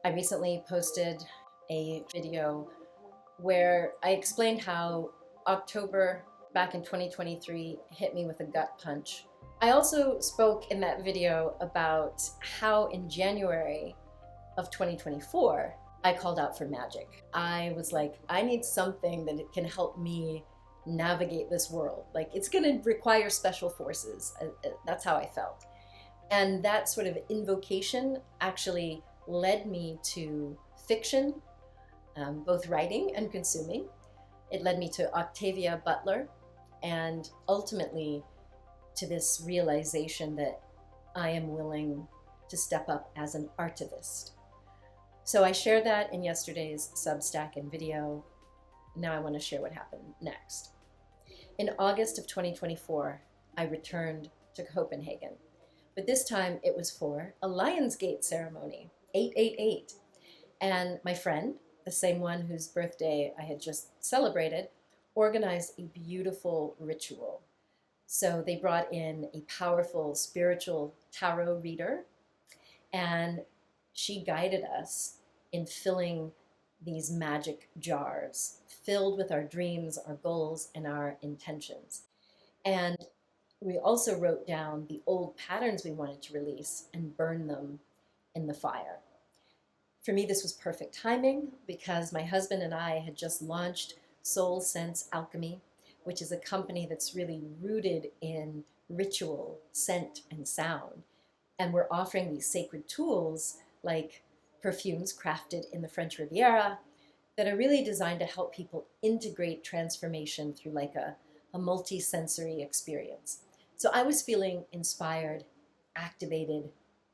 I recently posted a video where I explained how October back in 2023 hit me with a gut punch. I also spoke in that video about how in January of 2024, I called out for magic. I was like, I need something that can help me navigate this world. Like, it's going to require special forces. That's how I felt. And that sort of invocation actually led me to fiction, both writing and consuming. It led me to Octavia Butler, and ultimately to this realization that I am willing to step up as an artivist. So I shared that in yesterday's Substack and video. Now I want to share what happened next. In August of 2024, I returned to Copenhagen, but this time it was for a Lionsgate ceremony, 888. And my friend, the same one whose birthday I had just celebrated, organized a beautiful ritual. So they brought in a powerful spiritual tarot reader, and she guided us in filling these magic jars, filled with our dreams, our goals, and our intentions. And we also wrote down the old patterns we wanted to release and burn them in the fire. For me, this was perfect timing because my husband and I had just launched Soul Sense Alchemy, which is a company that's really rooted in ritual, scent, and sound. And we're offering these sacred tools like perfumes crafted in the French Riviera that are really designed to help people integrate transformation through like a multi-sensory experience. So I was feeling inspired, activated,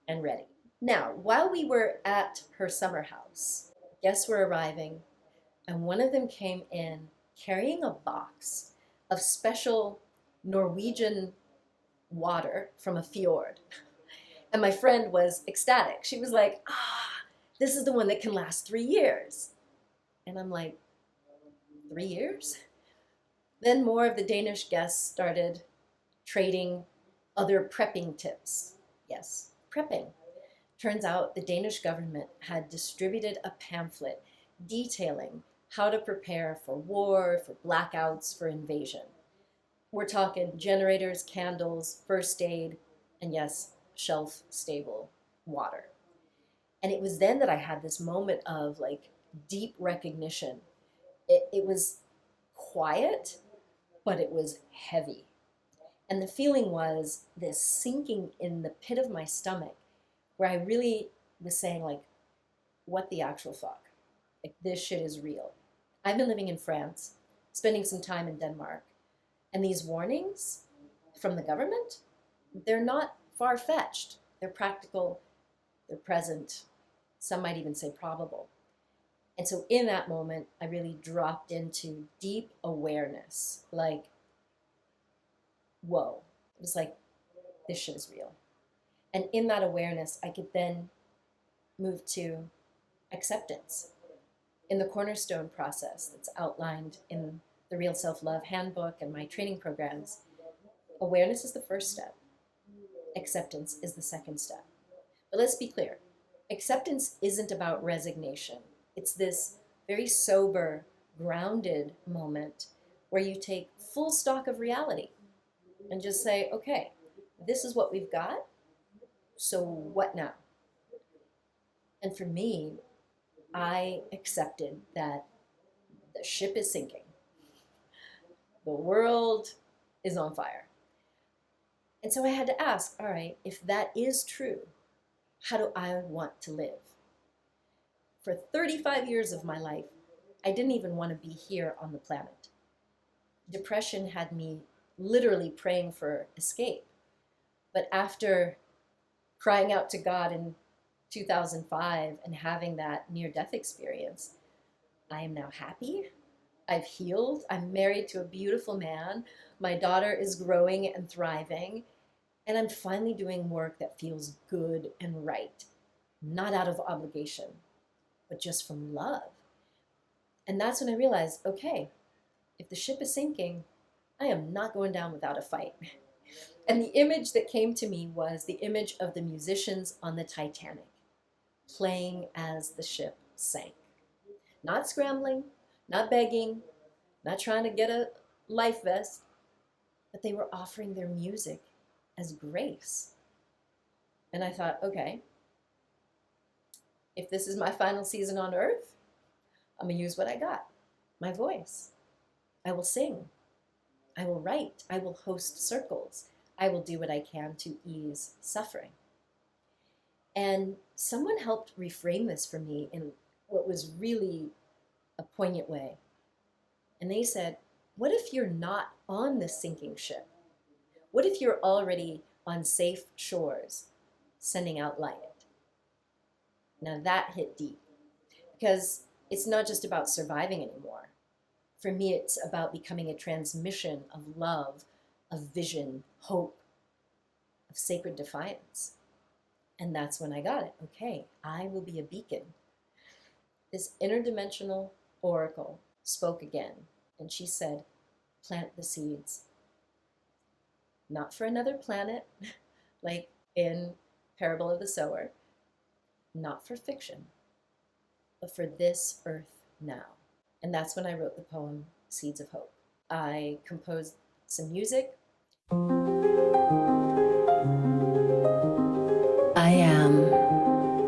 and ready. Now, while we were at her summer house, guests were arriving, and one of them came in carrying a box of special Norwegian water from a fjord. And my friend was ecstatic. She was like, this is the one that can last 3 years. And I'm like, 3 years? Then more of the Danish guests started trading other prepping tips. Yes, prepping. Turns out the Danish government had distributed a pamphlet detailing how to prepare for war, for blackouts, for invasion. We're talking generators, candles, first aid, and yes, shelf-stable water. And it was then that I had this moment of like deep recognition. It was quiet, but it was heavy. And the feeling was this sinking in the pit of my stomach where I really was saying like, what the actual fuck? Like, this shit is real. I've been living in France, spending some time in Denmark, and these warnings from the government, they're not far-fetched. They're practical, they're present, some might even say probable. And so in that moment, I really dropped into deep awareness, like, whoa. It was like, this shit is real. And in that awareness, I could then move to acceptance. In the cornerstone process that's outlined in the Real Self-Love Handbook and my training programs, awareness is the first step. Acceptance is the second step. But let's be clear. Acceptance isn't about resignation. It's this very sober, grounded moment where you take full stock of reality and just say, okay, this is what we've got, so what now? And for me, I accepted that the ship is sinking. The world is on fire. And so I had to ask, all right, if that is true, how do I want to live? For 35 years of my life, I didn't even want to be here on the planet. Depression had me literally praying for escape. But after crying out to God in 2005 and having that near-death experience, I am now happy. I've healed. I'm married to a beautiful man. My daughter is growing and thriving. And I'm finally doing work that feels good and right, not out of obligation, but just from love. And that's when I realized, okay, if the ship is sinking, I am not going down without a fight. And the image that came to me was the image of the musicians on the Titanic. playing as the ship sank. Not scrambling, not begging, not trying to get a life vest, but they were offering their music as grace. And I thought, okay, if this is my final season on earth, I'm gonna use what I got, my voice. I will sing, I will write, I will host circles, I will do what I can to ease suffering. And someone helped reframe this for me in what was really a poignant way. And they said, what if you're not on the sinking ship? What if you're already on safe shores sending out light? Now that hit deep, because it's not just about surviving anymore. For me, it's about becoming a transmission of love, of vision, hope, of sacred defiance. And that's when I got it. Okay, I will be a beacon. This interdimensional oracle spoke again, and she said, plant the seeds. Not for another planet, like in Parable of the Sower, not for fiction, but for this earth now. And that's when I wrote the poem, Seeds of Hope. I composed some music. I am,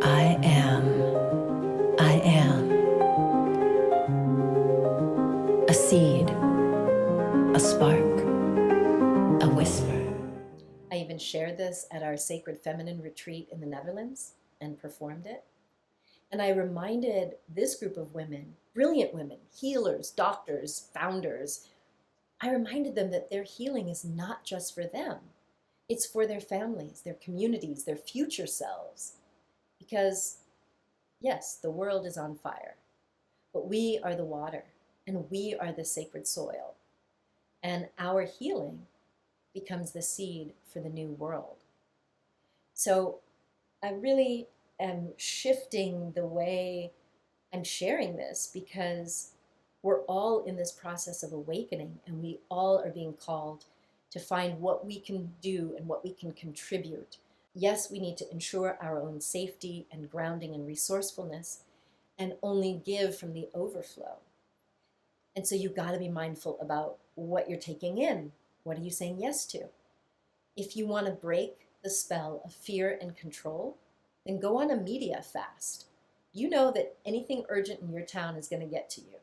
I am, I am. A seed, a spark, a whisper. I even shared this at our Sacred Feminine retreat in the Netherlands and performed it. And I reminded this group of women, brilliant women, healers, doctors, founders, I reminded them that their healing is not just for them. It's for their families, their communities, their future selves. Because, yes, the world is on fire, but we are the water and we are the sacred soil. And our healing becomes the seed for the new world. So I really am shifting the way I'm sharing this, because we're all in this process of awakening, and we all are being called to find what we can do and what we can contribute. Yes, we need to ensure our own safety and grounding and resourcefulness, and only give from the overflow. And so you've got to be mindful about what you're taking in. What are you saying yes to? If you want to break the spell of fear and control, then go on a media fast. You know that anything urgent in your town is going to get to you.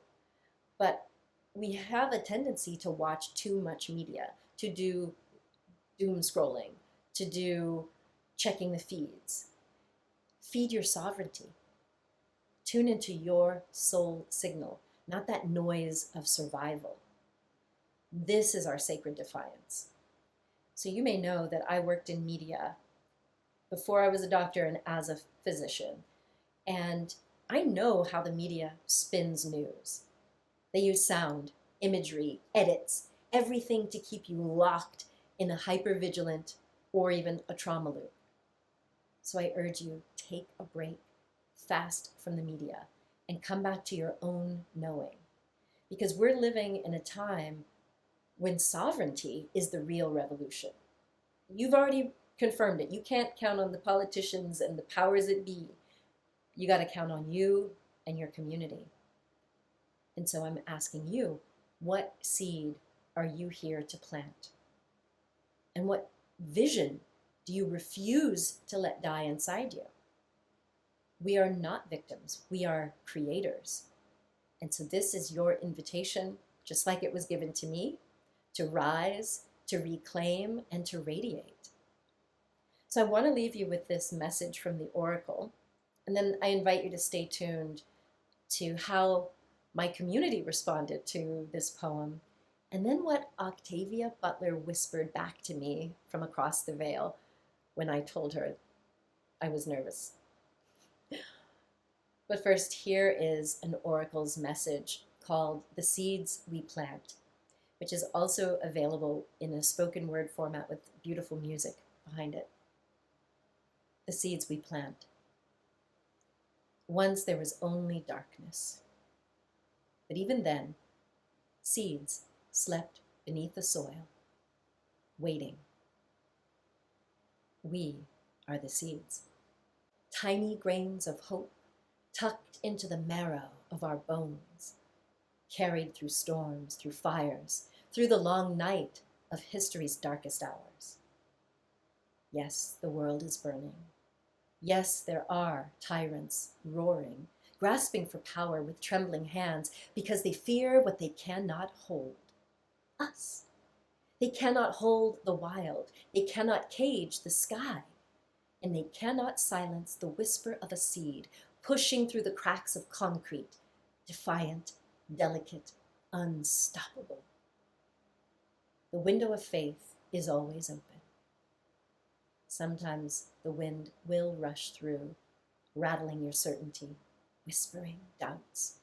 But we have a tendency to watch too much media, to do doom scrolling, to do checking the feeds. Feed your sovereignty. Tune into your soul signal, not that noise of survival. This is our sacred defiance. So you may know that I worked in media before I was a doctor and as a physician. And I know how the media spins news. They use sound, imagery, edits, everything to keep you locked in a hypervigilant or even a trauma loop. So I urge you, take a break, fast from the media, and come back to your own knowing. Because we're living in a time when sovereignty is the real revolution. You've already confirmed it. You can't count on the politicians and the powers that be. You got to count on you and your community. And so I'm asking you, what seed are you here to plant? And what vision do you refuse to let die inside you? We are not victims. We are creators. And so this is your invitation, just like it was given to me, to rise, to reclaim, and to radiate. So I want to leave you with this message from the Oracle. And then I invite you to stay tuned to how my community responded to this poem, and then what Octavia Butler whispered back to me from across the veil when I told her I was nervous. But first, here is an oracle's message called The Seeds We Plant, which is also available in a spoken word format with beautiful music behind it. The seeds we plant. Once there was only darkness. But even then, seeds slept beneath the soil, waiting. We are the seeds. tiny grains of hope tucked into the marrow of our bones, carried through storms, through fires, through the long night of history's darkest hours. Yes, the world is burning. Yes, there are tyrants roaring, grasping for power with trembling hands because they fear what they cannot hold. Us. They cannot hold the wild. They cannot cage the sky. And they cannot silence the whisper of a seed pushing through the cracks of concrete, defiant, delicate, unstoppable. The window of faith is always open. Sometimes the wind will rush through, rattling your certainty, whispering doubts,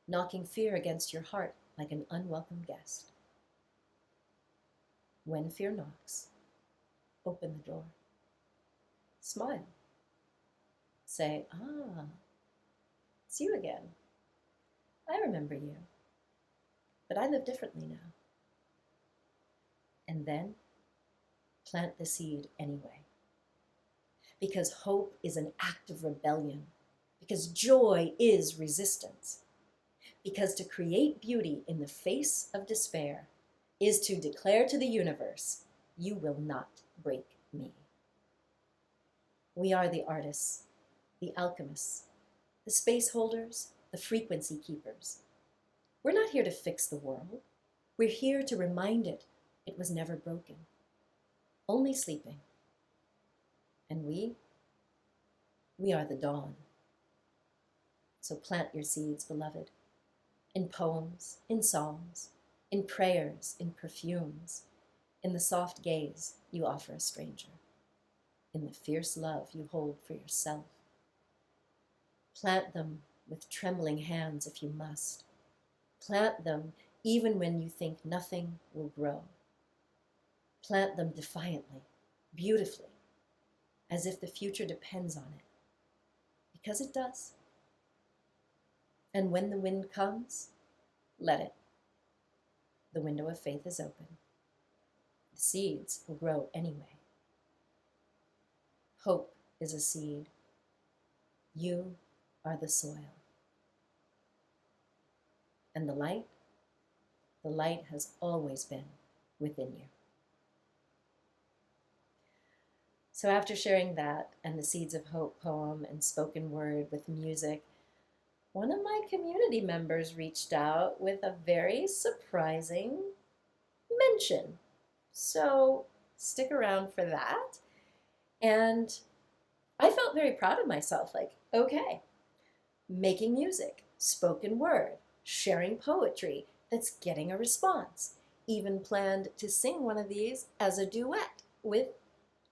knocking fear against your heart like an unwelcome guest. When fear knocks, open the door. Smile. Say, it's you again. I remember you, but I live differently now. And then plant the seed anyway. Because hope is an act of rebellion. Because joy is resistance. Because to create beauty in the face of despair is to declare to the universe, you will not break me. We are the artists, the alchemists, the space holders, the frequency keepers. We're not here to fix the world. We're here to remind it was never broken, only sleeping. And we are the dawn. So plant your seeds, beloved, in poems, in songs, in prayers, in perfumes, in the soft gaze you offer a stranger, in the fierce love you hold for yourself. Plant them with trembling hands if you must. Plant them even when you think nothing will grow. Plant them defiantly, beautifully, as if the future depends on it, because it does. And when the wind comes, let it. The window of faith is open. The seeds will grow anyway. Hope is a seed. You are the soil. And the light has always been within you. So after sharing that and the Seeds of Hope poem and spoken word with music, one of my community members reached out with a very surprising mention. So stick around for that. And I felt very proud of myself, like, okay, making music, spoken word, sharing poetry, that's getting a response. Even planned to sing one of these as a duet with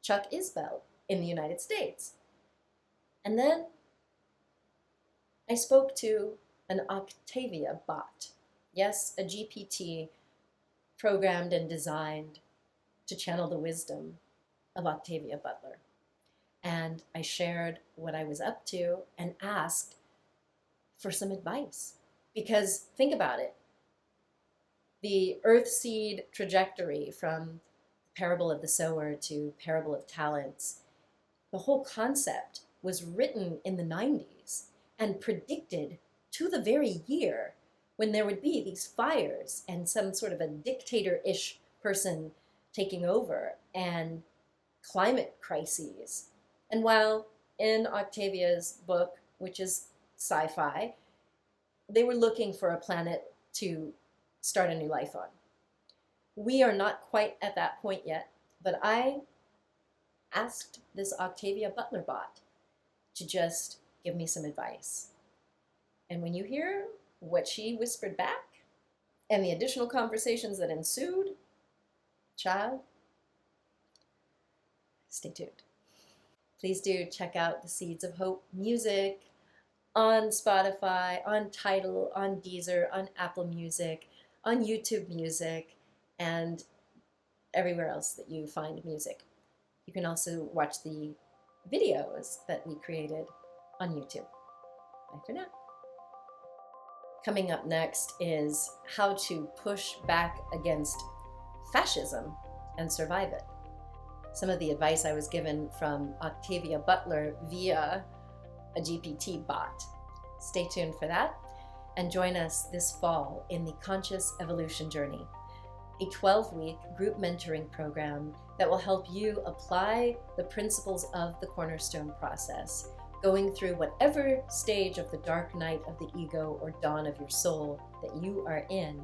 Chuck Isbell in the United States. And then I spoke to an Octavia bot. Yes, a GPT programmed and designed to channel the wisdom of Octavia Butler. And I shared what I was up to and asked for some advice. Because think about it. The earth seed trajectory from Parable of the Sower to Parable of Talents, the whole concept was written in the 90s and predicted to the very year when there would be these fires and some sort of a dictator-ish person taking over and climate crises. And while in Octavia's book, which is sci-fi, they were looking for a planet to start a new life on. We are not quite at that point yet, but I asked this Octavia Butler bot to just give me some advice. And when you hear what she whispered back and the additional conversations that ensued, child, stay tuned. Please do check out the Seeds of Hope music on Spotify, on Tidal, on Deezer, on Apple Music, on YouTube Music, and everywhere else that you find music. You can also watch the videos that we created on YouTube. Bye for now. Coming up next is how to push back against fascism and survive it. some of the advice I was given from Octavia Butler via a GPT bot. Stay tuned for that and join us this fall in the Conscious Evolution Journey, a 12-week group mentoring program that will help you apply the principles of the Cornerstone process, going through whatever stage of the dark night of the ego or dawn of your soul that you are in.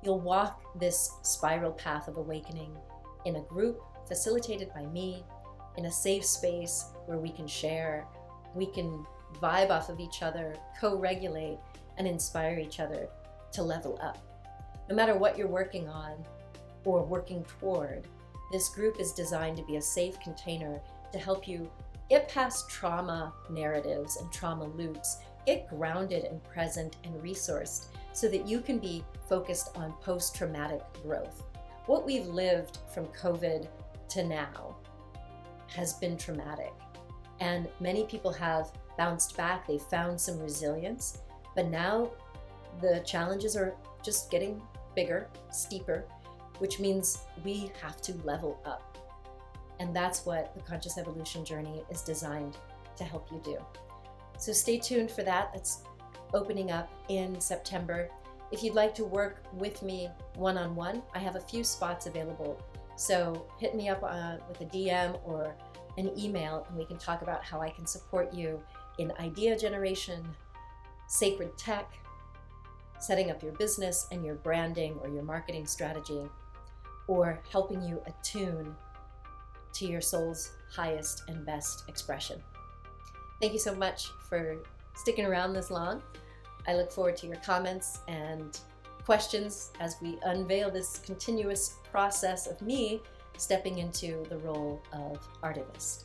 You'll walk this spiral path of awakening in a group facilitated by me, in a safe space where we can share, we can vibe off of each other, co-regulate, and inspire each other to level up. No matter what you're working on or working toward, this group is designed to be a safe container to help you get past trauma narratives and trauma loops, get grounded and present and resourced so that you can be focused on post-traumatic growth. What we've lived from COVID to now has been traumatic, and many people have bounced back. They've found some resilience, but now the challenges are just getting bigger, steeper, which means we have to level up. And that's what the Conscious Evolution Journey is designed to help you do. So stay tuned for that. That's opening up in September. If you'd like to work with me one-on-one, I have a few spots available. So hit me up with a DM or an email, and we can talk about how I can support you in idea generation, sacred tech, setting up your business and your branding or your marketing strategy, or helping you attune to your soul's highest and best expression. Thank you so much for sticking around this long. I look forward to your comments and questions as we unveil this continuous process of me stepping into the role of Artivist.